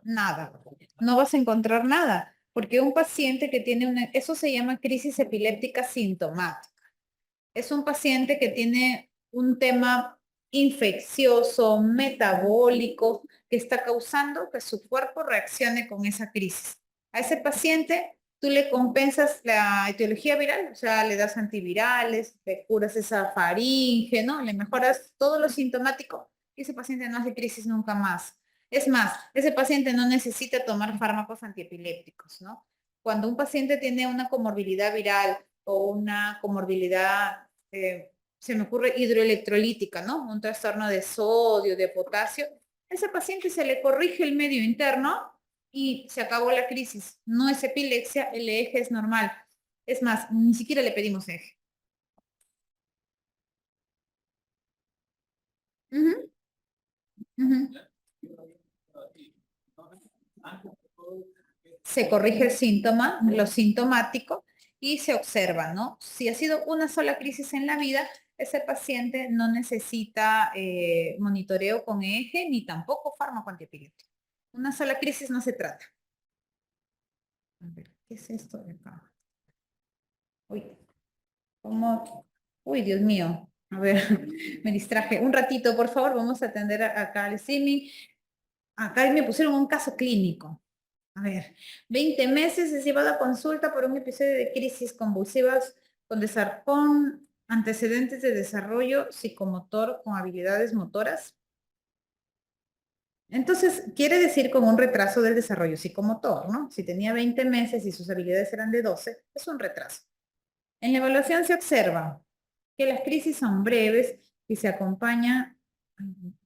Nada. No vas a encontrar nada. Porque un paciente que tiene eso se llama crisis epiléptica sintomática. Es un paciente que tiene un tema infeccioso, metabólico, que está causando que su cuerpo reaccione con esa crisis. A ese paciente tú le compensas la etiología viral, o sea, le das antivirales, le curas esa faringe, ¿no? Le mejoras todo lo sintomático y ese paciente no hace crisis nunca más. Es más, ese paciente no necesita tomar fármacos antiepilépticos, ¿no? Cuando un paciente tiene una comorbilidad viral o una comorbilidad se me ocurre hidroelectrolítica, ¿no? Un trastorno de sodio, de potasio. A ese paciente se le corrige el medio interno y se acabó la crisis. No es epilepsia, el eje es normal. Es más, ni siquiera le pedimos eje. Uh -huh, uh -huh. Se corrige el síntoma, lo sintomático, y se observa, ¿no? Si ha sido una sola crisis en la vida, ese paciente no necesita monitoreo con eje ni tampoco fármaco antiepiléptico. Una sola crisis no se trata. A ver, ¿qué es esto de acá? Uy, ¿cómo? Uy, Dios mío. A ver, me distraje. Un ratito, por favor, vamos a atender acá al streaming. Acá me pusieron un caso clínico. A ver, 20 meses es llevado a consulta por un episodio de crisis convulsivas con antecedentes de desarrollo psicomotor con habilidades motoras. Entonces, quiere decir con un retraso del desarrollo psicomotor, ¿no? Si tenía 20 meses y sus habilidades eran de 12, es un retraso. En la evaluación se observa que las crisis son breves y se acompaña,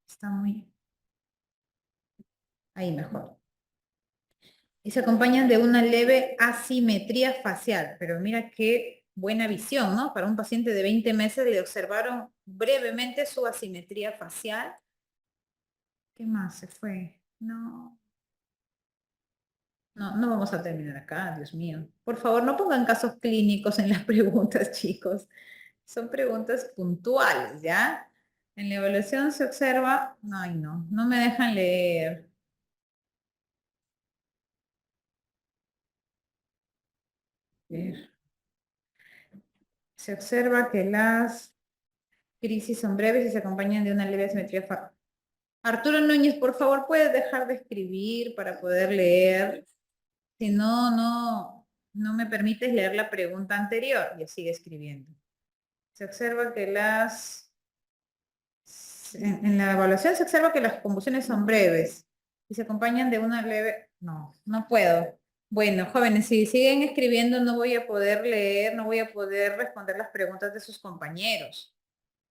está muy, ahí mejor, y se acompañan de una leve asimetría facial. Pero mira qué buena visión, ¿no? Para un paciente de 20 meses le observaron brevemente su asimetría facial. ¿Qué más se fue? No, no vamos a terminar acá, Dios mío. Por favor, no pongan casos clínicos en las preguntas, chicos. Son preguntas puntuales, ¿ya? En la evaluación se observa, ay no me dejan leer. A ver. Se observa que las crisis son breves y se acompañan de una leve asimetría facial. Arturo Núñez, por favor, ¿puedes dejar de escribir para poder leer? Si no, no me permites leer la pregunta anterior. Y sigue escribiendo. Se observa que en la evaluación se observa que las convulsiones son breves y se acompañan de una leve... No puedo. Bueno, jóvenes, si siguen escribiendo no voy a poder leer, no voy a poder responder las preguntas de sus compañeros.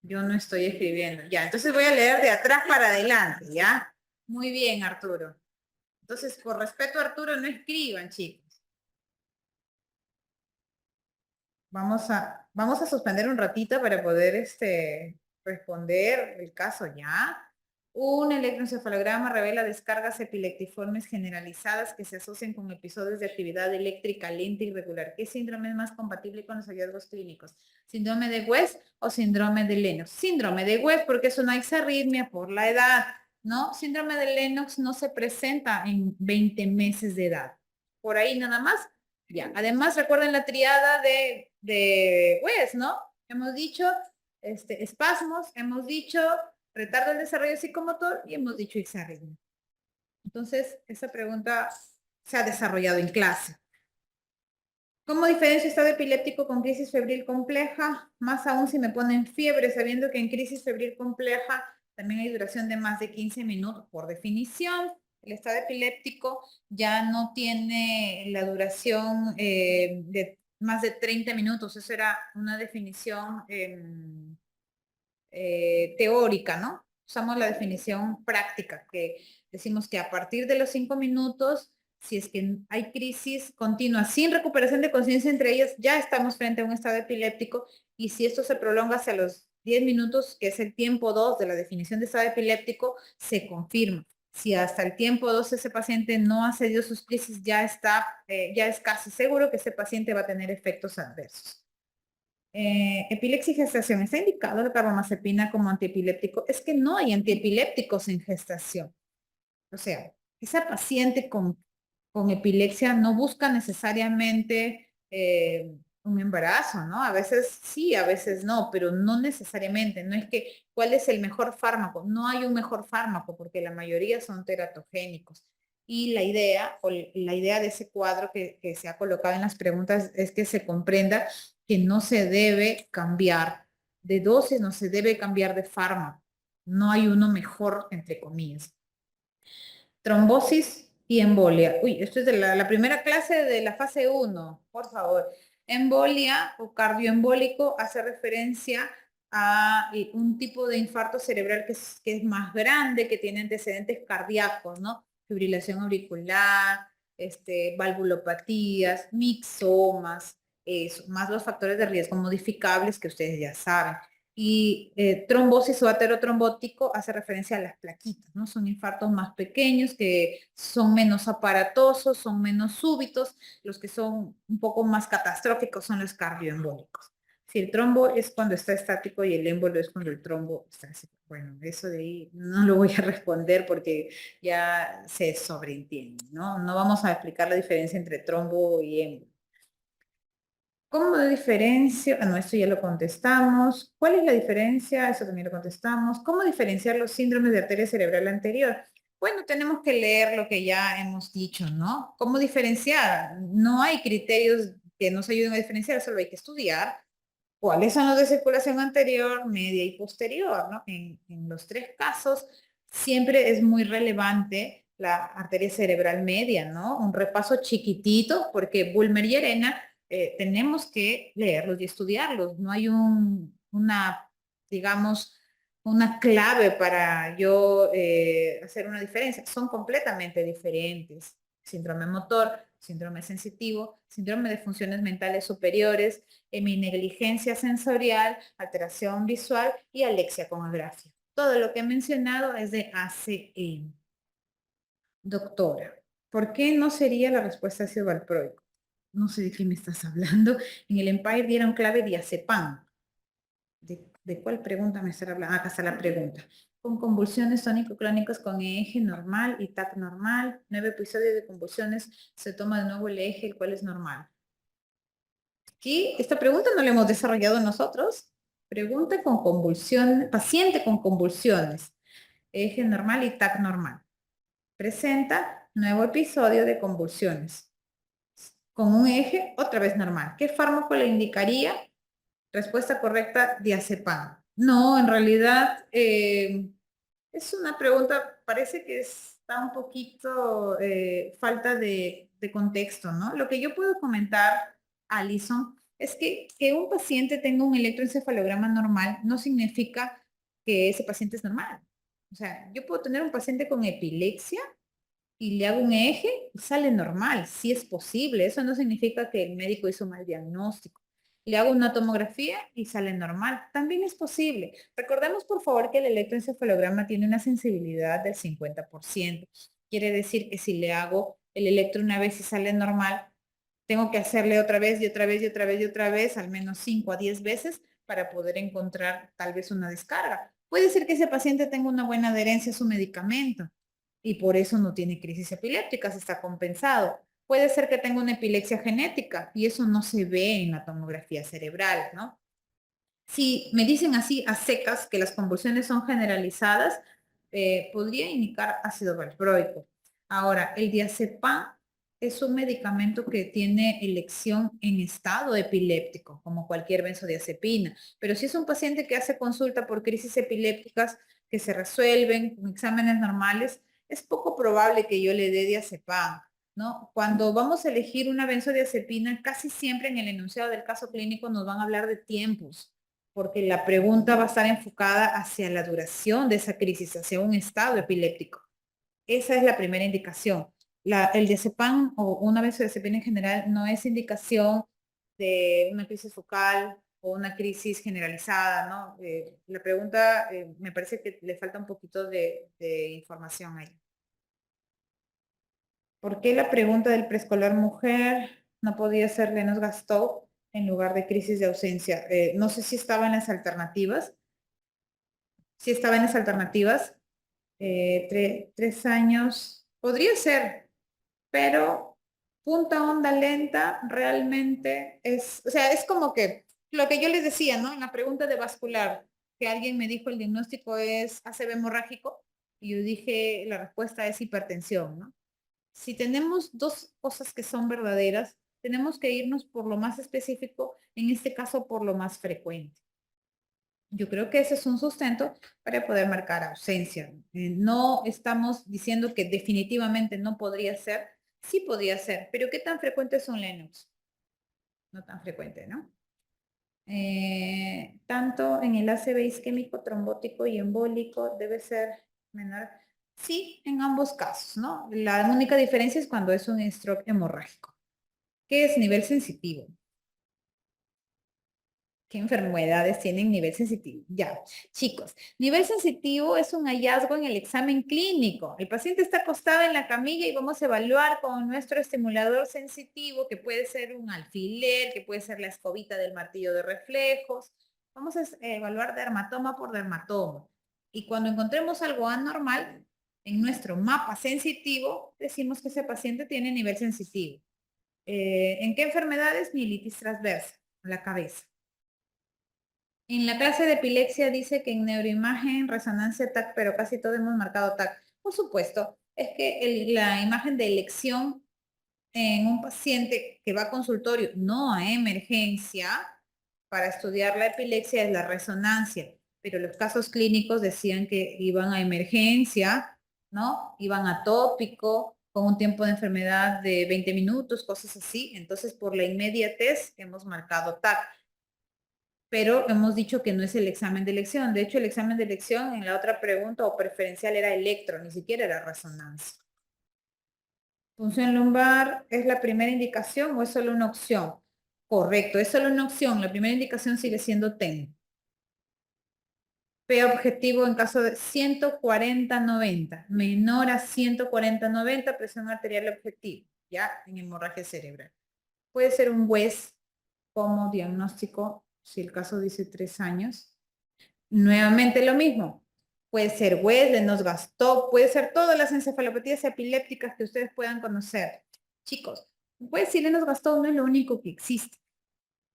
Yo no estoy escribiendo. Ya, entonces voy a leer de atrás para adelante, ¿ya? Muy bien, Arturo. Entonces, por respeto a Arturo, no escriban, chicos. Vamos a suspender un ratito para poder responder el caso, ¿ya? Un electroencefalograma revela descargas epileptiformes generalizadas que se asocian con episodios de actividad eléctrica lenta y irregular. ¿Qué síndrome es más compatible con los hallazgos clínicos? ¿Síndrome de West o síndrome de Lennox? Síndrome de West porque es una disarritmia por la edad, ¿no? Síndrome de Lennox no se presenta en 20 meses de edad. Por ahí nada más. Ya. Además, recuerden la triada de West, ¿no? Hemos dicho espasmos, hemos dicho retardo del desarrollo psicomotor y hemos dicho disarritmia. Entonces, esa pregunta se ha desarrollado en clase. ¿Cómo diferencio estado epiléptico con crisis febril compleja? Más aún si me ponen fiebre, sabiendo que en crisis febril compleja también hay duración de más de 15 minutos por definición. El estado epiléptico ya no tiene la duración de más de 30 minutos. Eso era una definición teórica, ¿no? Usamos la definición práctica, que decimos que a partir de los 5 minutos, si es que hay crisis continua sin recuperación de conciencia entre ellas, ya estamos frente a un estado epiléptico, y si esto se prolonga hacia los 10 minutos, que es el tiempo 2 de la definición de estado epiléptico, se confirma. Si hasta el tiempo 2 ese paciente no ha cedido sus crisis, ya es casi seguro que ese paciente va a tener efectos adversos. Epilepsia y gestación. ¿Está indicado la carbamazepina como antiepiléptico? Es que no hay antiepilépticos en gestación. O sea, esa paciente con epilepsia no busca necesariamente un embarazo, ¿no? A veces sí, a veces no, pero no necesariamente. No es que cuál es el mejor fármaco. No hay un mejor fármaco porque la mayoría son teratogénicos. Y la idea, o la idea de ese cuadro que se ha colocado en las preguntas es que se comprenda que no se debe cambiar de dosis, no se debe cambiar de fármaco. No hay uno mejor, entre comillas. Trombosis y embolia. Uy, esto es de la primera clase de la fase 1, por favor. Embolia o cardioembólico hace referencia a un tipo de infarto cerebral que es más grande, que tiene antecedentes cardíacos, ¿no? Fibrilación auricular, valvulopatías, mixomas, eso, más los factores de riesgo modificables que ustedes ya saben. Y trombosis o aterotrombótico hace referencia a las plaquitas, ¿no? Son infartos más pequeños que son menos aparatosos, son menos súbitos. Los que son un poco más catastróficos son los cardioembólicos. Si el trombo es cuando está estático y el émbolo es cuando el trombo está así. Bueno, eso de ahí no lo voy a responder porque ya se sobreentiende, ¿no? No vamos a explicar la diferencia entre trombo y émbolo. ¿Cómo de diferencia? Ah, no, esto ya lo contestamos. ¿Cuál es la diferencia? Eso también lo contestamos. ¿Cómo diferenciar los síndromes de arteria cerebral anterior? Bueno, tenemos que leer lo que ya hemos dicho, ¿no? ¿Cómo diferenciar? No hay criterios que nos ayuden a diferenciar, solo hay que estudiar cuáles son los de circulación anterior, media y posterior, ¿no? En los tres casos siempre es muy relevante la arteria cerebral media, ¿no? Un repaso chiquitito porque Bulmer y Arena tenemos que leerlos y estudiarlos. No hay una, digamos, una clave para yo hacer una diferencia. Son completamente diferentes. Síndrome motor, síndrome sensitivo, síndrome de funciones mentales superiores, heminegligencia sensorial, alteración visual y alexia con agrafio. Todo lo que he mencionado es de ACE. Doctora, ¿por qué no sería la respuesta ácido valproico? No sé de qué me estás hablando. En el Empire dieron clave diazepam. ¿De cuál pregunta me estás hablando? Acá está la pregunta. Con convulsiones tónico-clónicas con eje normal y TAC normal. 9 episodios de convulsiones. Se toma de nuevo el eje, el cual es normal. Aquí, esta pregunta no la hemos desarrollado nosotros. Pregunta con convulsión, paciente con convulsiones. Eje normal y TAC normal. Presenta nuevo episodio de convulsiones. Con un eje, otra vez normal. ¿Qué fármaco le indicaría? Respuesta correcta, diazepam. No, en realidad es una pregunta, parece que está un poquito falta de contexto, ¿no? Lo que yo puedo comentar, Alison, es que un paciente tenga un electroencefalograma normal no significa que ese paciente es normal. O sea, yo puedo tener un paciente con epilepsia y le hago un eje y sale normal, si es posible. Eso no significa que el médico hizo mal diagnóstico. Le hago una tomografía y sale normal. También es posible. Recordemos, por favor, que el electroencefalograma tiene una sensibilidad del 50%. Quiere decir que si le hago el electro una vez y sale normal, tengo que hacerle otra vez y otra vez y otra vez y otra vez, al menos 5 a 10 veces, para poder encontrar tal vez una descarga. Puede ser que ese paciente tenga una buena adherencia a su medicamento y por eso no tiene crisis epilépticas, está compensado. Puede ser que tenga una epilepsia genética y eso no se ve en la tomografía cerebral, ¿no? Si me dicen así a secas que las convulsiones son generalizadas, podría indicar ácido valproico. Ahora, el diazepam es un medicamento que tiene elección en estado epiléptico, como cualquier benzodiazepina. Pero si es un paciente que hace consulta por crisis epilépticas que se resuelven con exámenes normales, es poco probable que yo le dé diazepam, ¿no? Cuando vamos a elegir una benzodiazepina, casi siempre en el enunciado del caso clínico nos van a hablar de tiempos, porque la pregunta va a estar enfocada hacia la duración de esa crisis, hacia un estado epiléptico. Esa es la primera indicación. El diazepam o una benzodiazepina en general no es indicación de una crisis focal o una crisis generalizada, ¿no? La pregunta me parece que le falta un poquito de información ahí. ¿Por qué la pregunta del preescolar mujer no podía ser Lennox-Gastaut en lugar de crisis de ausencia? No sé si estaba en las alternativas. Si estaba en las alternativas, 3 años Podría ser, pero punta onda lenta realmente es, o sea, es como que lo que yo les decía, ¿no? En la pregunta de vascular, que alguien me dijo el diagnóstico es ACV hemorrágico, y yo dije la respuesta es hipertensión, ¿no? Si tenemos dos cosas que son verdaderas, tenemos que irnos por lo más específico, en este caso por lo más frecuente. Yo creo que ese es un sustento para poder marcar ausencia. No estamos diciendo que definitivamente no podría ser, sí podría ser, pero ¿qué tan frecuentes son Lennox? No tan frecuente, ¿no? Tanto en el ACV isquémico, trombótico y embólico debe ser menor. Sí, en ambos casos, ¿no? La única diferencia es cuando es un stroke hemorrágico. ¿Qué es nivel sensitivo? ¿Qué enfermedades tienen nivel sensitivo? Ya, chicos, nivel sensitivo es un hallazgo en el examen clínico. El paciente está acostado en la camilla y vamos a evaluar con nuestro estimulador sensitivo, que puede ser un alfiler, que puede ser la escobita del martillo de reflejos. Vamos a evaluar dermatoma por dermatoma. Y cuando encontremos algo anormal, en nuestro mapa sensitivo, decimos que ese paciente tiene nivel sensitivo. ¿En qué enfermedades? Mielitis transversa, la cabeza. En la clase de epilepsia dice que en neuroimagen, resonancia TAC, pero casi todos hemos marcado TAC. Por supuesto, es que la imagen de elección en un paciente que va a consultorio, no a emergencia, para estudiar la epilepsia es la resonancia, pero los casos clínicos decían que iban a emergencia, ¿no? Iban a tópico, con un tiempo de enfermedad de 20 minutos, cosas así. Entonces, por la inmediatez, hemos marcado TAC, pero hemos dicho que no es el examen de elección. De hecho, el examen de elección en la otra pregunta o preferencial era electro, ni siquiera era resonancia. ¿Función lumbar es la primera indicación o es solo una opción? Correcto, es solo una opción. La primera indicación sigue siendo TEN. P objetivo en caso de 140-90, menor a 140-90, presión arterial objetivo, ya en hemorragia cerebral. Puede ser un WES como diagnóstico, si el caso dice 3 años. Nuevamente lo mismo. Puede ser Wesley, nos gastó, puede ser todas las encefalopatías epilépticas que ustedes puedan conocer. Chicos, pues si nos gastó no es lo único que existe.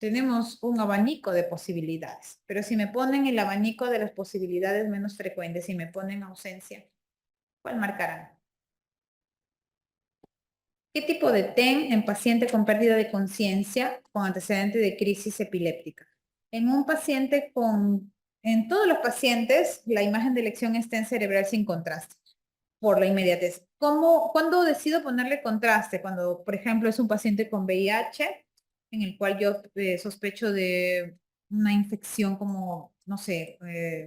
Tenemos un abanico de posibilidades, pero si me ponen el abanico de las posibilidades menos frecuentes y me ponen ausencia, ¿cuál marcarán? ¿Qué tipo de TEN en paciente con pérdida de conciencia con antecedente de crisis epiléptica? En un paciente en todos los pacientes, la imagen de elección está en cerebral sin contraste, por la inmediatez. ¿Cuándo decido ponerle contraste? Cuando, por ejemplo, es un paciente con VIH, en el cual yo sospecho de una infección como, no sé,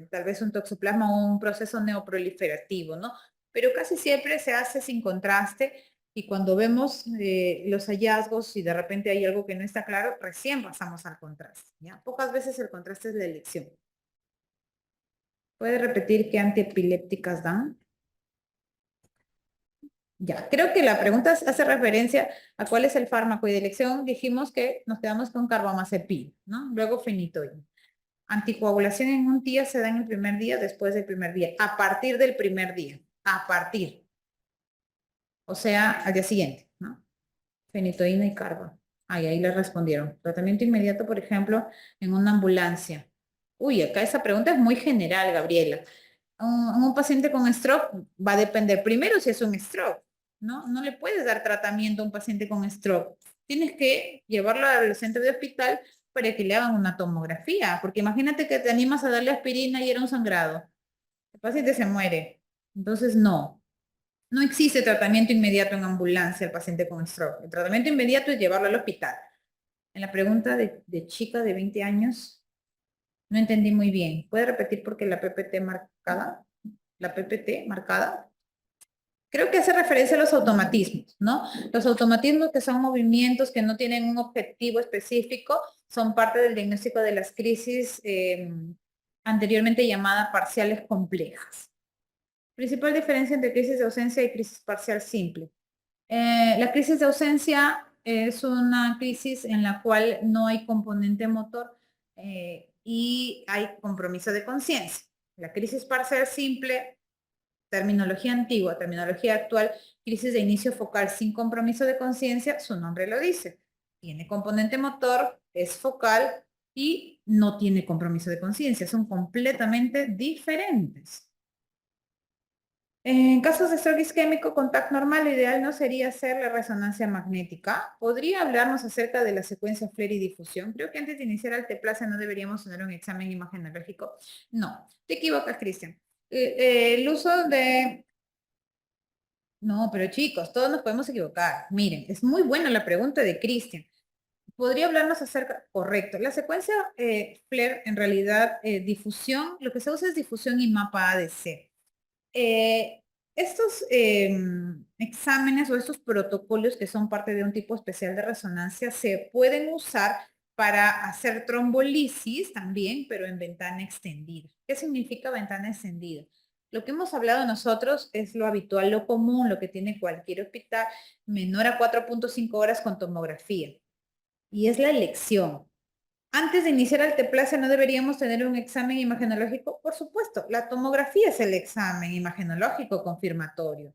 tal vez un toxoplasma o un proceso neoproliferativo, ¿no? Pero casi siempre se hace sin contraste y cuando vemos los hallazgos y de repente hay algo que no está claro, recién pasamos al contraste, ¿ya? Pocas veces el contraste es la elección. ¿Puede repetir qué antiepilépticas dan? Ya, creo que la pregunta hace referencia a cuál es el fármaco y de elección. Dijimos que nos quedamos con carbamazepina, ¿no? Luego fenitoína. Anticoagulación en un día se da en el primer día, después del primer día, a partir del primer día, a partir, o sea, al día siguiente, ¿no? Fenitoína y carba. Ahí le respondieron. Tratamiento inmediato, por ejemplo, en una ambulancia. Uy, acá esa pregunta es muy general, Gabriela. Un paciente con stroke va a depender primero si es un stroke, ¿no? No le puedes dar tratamiento a un paciente con stroke. Tienes que llevarlo al centro de hospital para que le hagan una tomografía, porque imagínate que te animas a darle aspirina y era un sangrado. El paciente se muere. Entonces, no. No existe tratamiento inmediato en ambulancia al paciente con stroke. El tratamiento inmediato es llevarlo al hospital. En la pregunta de chica de 20 años, no entendí muy bien. ¿Puede repetir porque la PPT marcada? La PPT marcada. Creo que hace referencia a los automatismos, ¿no? Los automatismos que son movimientos que no tienen un objetivo específico, son parte del diagnóstico de las crisis anteriormente llamadas parciales complejas. Principal diferencia entre crisis de ausencia y crisis parcial simple. La crisis de ausencia es una crisis en la cual no hay componente motor y hay compromiso de conciencia. La crisis parcial simple terminología antigua, terminología actual, crisis de inicio focal sin compromiso de conciencia, su nombre lo dice. Tiene componente motor, es focal y no tiene compromiso de conciencia. Son completamente diferentes. En casos de stroke isquémico con TAC normal, lo ideal no sería hacer la resonancia magnética. ¿Podría hablarnos acerca de la secuencia flare y difusión? Creo que antes de iniciar alteplasia no deberíamos tener un examen imagenológico. No, te equivocas, Cristian. El uso de... No, pero chicos, todos nos podemos equivocar. Miren, es muy buena la pregunta de Cristian. ¿Podría hablarnos acerca? Correcto. La secuencia FLAIR, en realidad, difusión, lo que se usa es difusión y mapa ADC. Estos exámenes o estos protocolos que son parte de un tipo especial de resonancia se pueden usar para hacer trombolisis también, pero en ventana extendida. ¿Qué significa ventana extendida? Lo que hemos hablado nosotros es lo habitual, lo común, lo que tiene cualquier hospital, menor a 4.5 horas con tomografía. Y es la elección. Antes de iniciar alteplasia, ¿no deberíamos tener un examen imagenológico? Por supuesto, la tomografía es el examen imagenológico confirmatorio.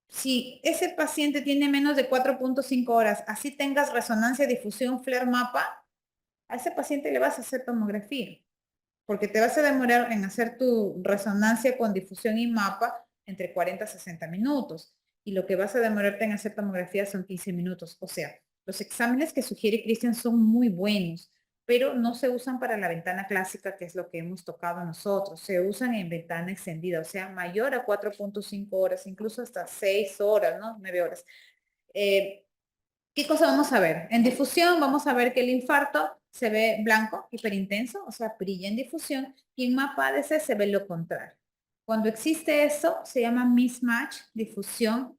Si ese paciente tiene menos de 4.5 horas, así tengas resonancia, difusión, FLAIR, mapa, a ese paciente le vas a hacer tomografía, porque te vas a demorar en hacer tu resonancia con difusión y mapa entre 40 a 60 minutos. Y lo que vas a demorarte en hacer tomografía son 15 minutos. O sea, los exámenes que sugiere Cristian son muy buenos, pero no se usan para la ventana clásica, que es lo que hemos tocado nosotros. Se usan en ventana extendida, o sea, mayor a 4.5 horas, incluso hasta 6 horas, ¿no? 9 horas. ¿Qué cosa vamos a ver? En difusión vamos a ver que el infarto se ve blanco, hiperintenso, o sea, brilla en difusión, y en mapa ADC se ve lo contrario. Cuando existe eso, se llama mismatch difusión,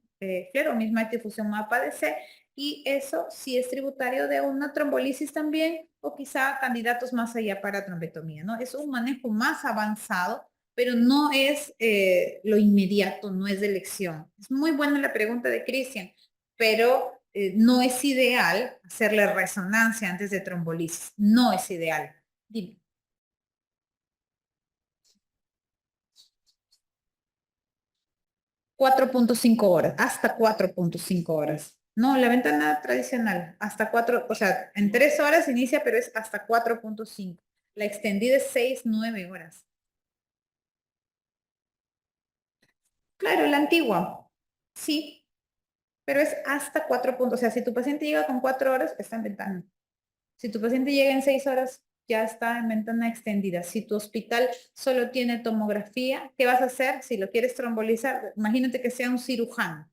claro, mismatch difusión mapa ADC, y eso sí es tributario de una trombolisis también, o quizá candidatos más allá para trombectomía, ¿no? Es un manejo más avanzado, pero no es lo inmediato, no es de elección. Es muy buena la pregunta de Cristian, pero no es ideal hacerle resonancia antes de trombolisis. No es ideal. Dime. 4.5 horas, hasta 4.5 horas. No, la ventana tradicional, hasta 4, o sea, en 3 horas inicia, pero es hasta 4.5. La extendida es 6, 9 horas. Claro, la antigua, sí, pero es hasta 4 puntos. O sea, si tu paciente llega con 4 horas, está en ventana. Si tu paciente llega en 6 horas, ya está en ventana extendida. Si tu hospital solo tiene tomografía, ¿qué vas a hacer? Si lo quieres trombolizar, imagínate que sea un cirujano.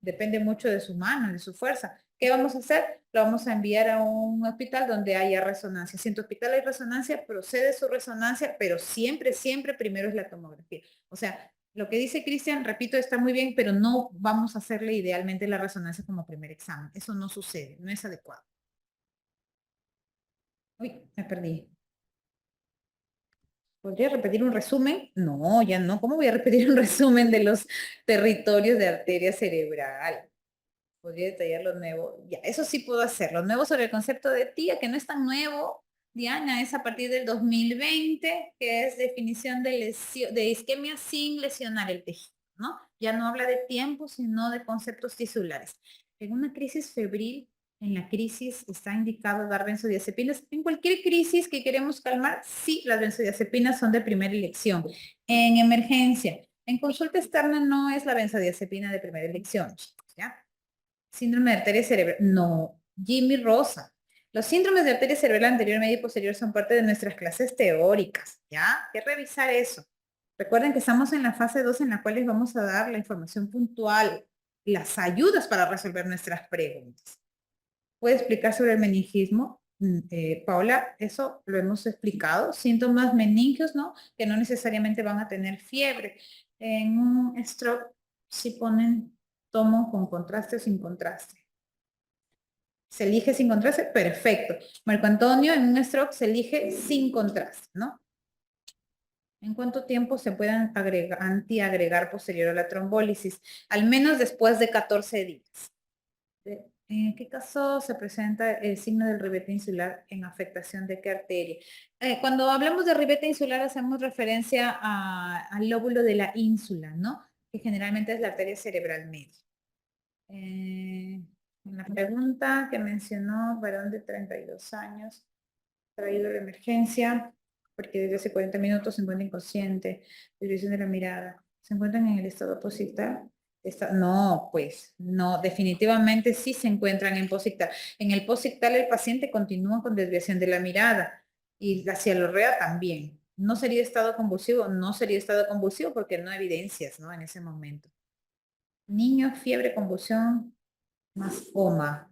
Depende mucho de su mano, de su fuerza. ¿Qué vamos a hacer? Lo vamos a enviar a un hospital donde haya resonancia. Si en tu hospital hay resonancia, procede su resonancia, pero siempre, siempre primero es la tomografía. O sea, lo que dice Cristian, repito, está muy bien, pero no vamos a hacerle idealmente la resonancia como primer examen. Eso no sucede, no es adecuado. Uy, me perdí. ¿Podría repetir un resumen? No, ya no. ¿Cómo voy a repetir un resumen de los territorios de arteria cerebral? Podría detallar lo nuevo. Ya, eso sí puedo hacer. Lo nuevo sobre el concepto de tía, que no es tan nuevo, Diana, es a partir del 2020, que es definición de lesión, de isquemia sin lesionar el tejido, ¿no? Ya no habla de tiempo, sino de conceptos tisulares. En una crisis febril, en la crisis está indicado dar benzodiazepinas. En cualquier crisis que queremos calmar, sí, las benzodiazepinas son de primera elección. En emergencia, en consulta externa no es la benzodiazepina de primera elección, ¿ya? Síndrome de arteria cerebral. No, Jimmy Rosa. Los síndromes de arteria cerebral anterior, media y posterior son parte de nuestras clases teóricas, ¿ya? Hay que revisar eso. Recuerden que estamos en la fase 2 en la cual les vamos a dar la información puntual, las ayudas para resolver nuestras preguntas. ¿Puede explicar sobre el meningismo? Paola, eso lo hemos explicado. Síntomas meningios, ¿no? Que no necesariamente van a tener fiebre. En un stroke, si ponen tomo con contraste o sin contraste. ¿Se elige sin contraste? Perfecto. Marco Antonio, en un stroke se elige sin contraste, ¿no? ¿En cuánto tiempo se pueden antiagregar posterior a la trombólisis? Al menos después de 14 días. ¿En qué caso se presenta el signo del ribete insular en afectación de qué arteria? Cuando hablamos de ribete insular hacemos referencia al lóbulo de la ínsula, ¿no? que generalmente es la arteria cerebral media. En la pregunta que mencionó, varón de 32 años, traído a la emergencia, porque desde hace 40 minutos se encuentra inconsciente, desviación de la mirada, ¿se encuentran en el estado posictal? No, pues, no, definitivamente sí se encuentran en posictal. En el posictal el paciente continúa con desviación de la mirada y la cialorrea también. ¿No sería estado convulsivo? No sería estado convulsivo porque no evidencias, ¿no? En ese momento. Niño, fiebre, convulsión, más coma.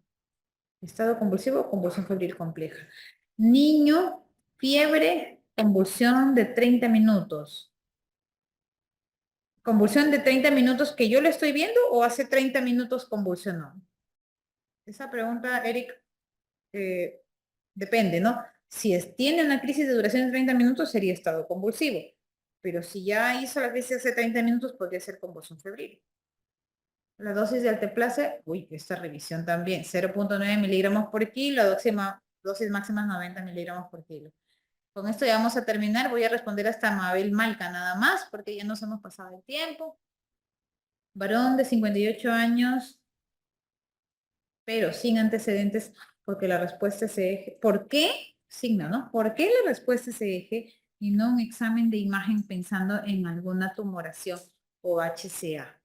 Estado convulsivo o convulsión febril compleja. Niño, fiebre, convulsión de 30 minutos. ¿Convulsión de 30 minutos que yo le estoy viendo o hace 30 minutos convulsionó? Esa pregunta, Eric, depende, ¿no? Si tiene una crisis de duración de 30 minutos, sería estado convulsivo. Pero si ya hizo la crisis hace 30 minutos, podría ser convulsión febril. La dosis de alteplase, uy, esta revisión también, 0.9 miligramos por kilo, dosis máxima 90 miligramos por kilo. Con esto ya vamos a terminar, voy a responder hasta Mabel Malca nada más, porque ya nos hemos pasado el tiempo. Varón de 58 años, pero sin antecedentes, porque la respuesta es eje. ¿Por qué? Signo, ¿no? ¿Por qué la respuesta es eje y no un examen de imagen pensando en alguna tumoración o HCA?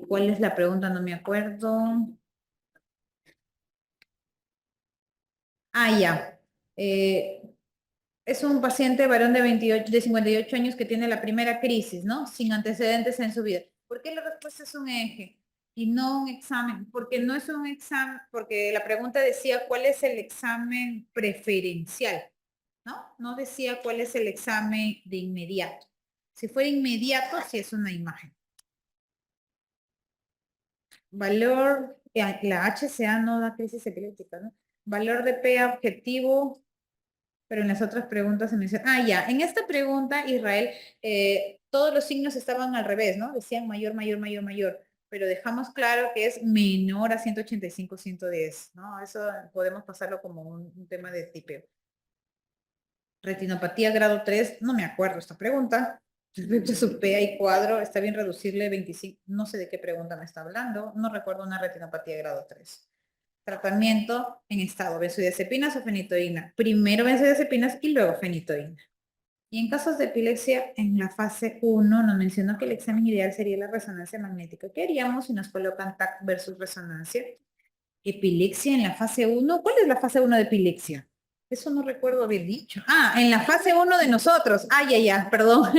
¿Cuál es la pregunta? No me acuerdo. Ah, ya. Es un paciente varón de 58 años que tiene la primera crisis, ¿no? Sin antecedentes en su vida. ¿Por qué la respuesta es un eje y no un examen? Porque no es un examen, porque la pregunta decía cuál es el examen preferencial, ¿no? No decía cuál es el examen de inmediato. Si fuera inmediato, sí es una imagen. Valor, la HCA no da crisis epiléptica, ¿no? Valor de P objetivo, pero en las otras preguntas se menciona. Ah, ya, en esta pregunta, Israel, todos los signos estaban al revés, ¿no? Decían mayor, mayor, mayor, mayor, pero dejamos claro que es menor a 185, 110, ¿no? Eso podemos pasarlo como un tema de tipeo. Retinopatía grado 3, no me acuerdo esta pregunta. Respecto a su PA y cuadro, está bien reducirle 25, no sé de qué pregunta me está hablando, no recuerdo una retinopatía grado 3. Tratamiento en estado benzodiazepinas o fenitoína. Primero benzodiazepinas y luego fenitoína. Y en casos de epilepsia, en la fase 1, nos mencionó que el examen ideal sería la resonancia magnética. ¿Qué haríamos si nos colocan TAC versus resonancia? Epilepsia en la fase 1. ¿Cuál es la fase 1 de epilepsia? Eso no recuerdo haber dicho. Ah, en la fase 1 de nosotros. Ah, ya, perdón.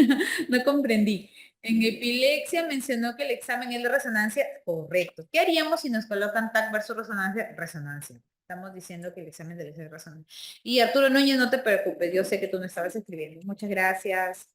No comprendí. En epilepsia mencionó que el examen es de resonancia. Correcto. ¿Qué haríamos si nos colocan TAC versus resonancia? Resonancia. Estamos diciendo que el examen debe ser resonancia. Y Arturo Núñez, no te preocupes. Yo sé que tú no estabas escribiendo. Muchas gracias.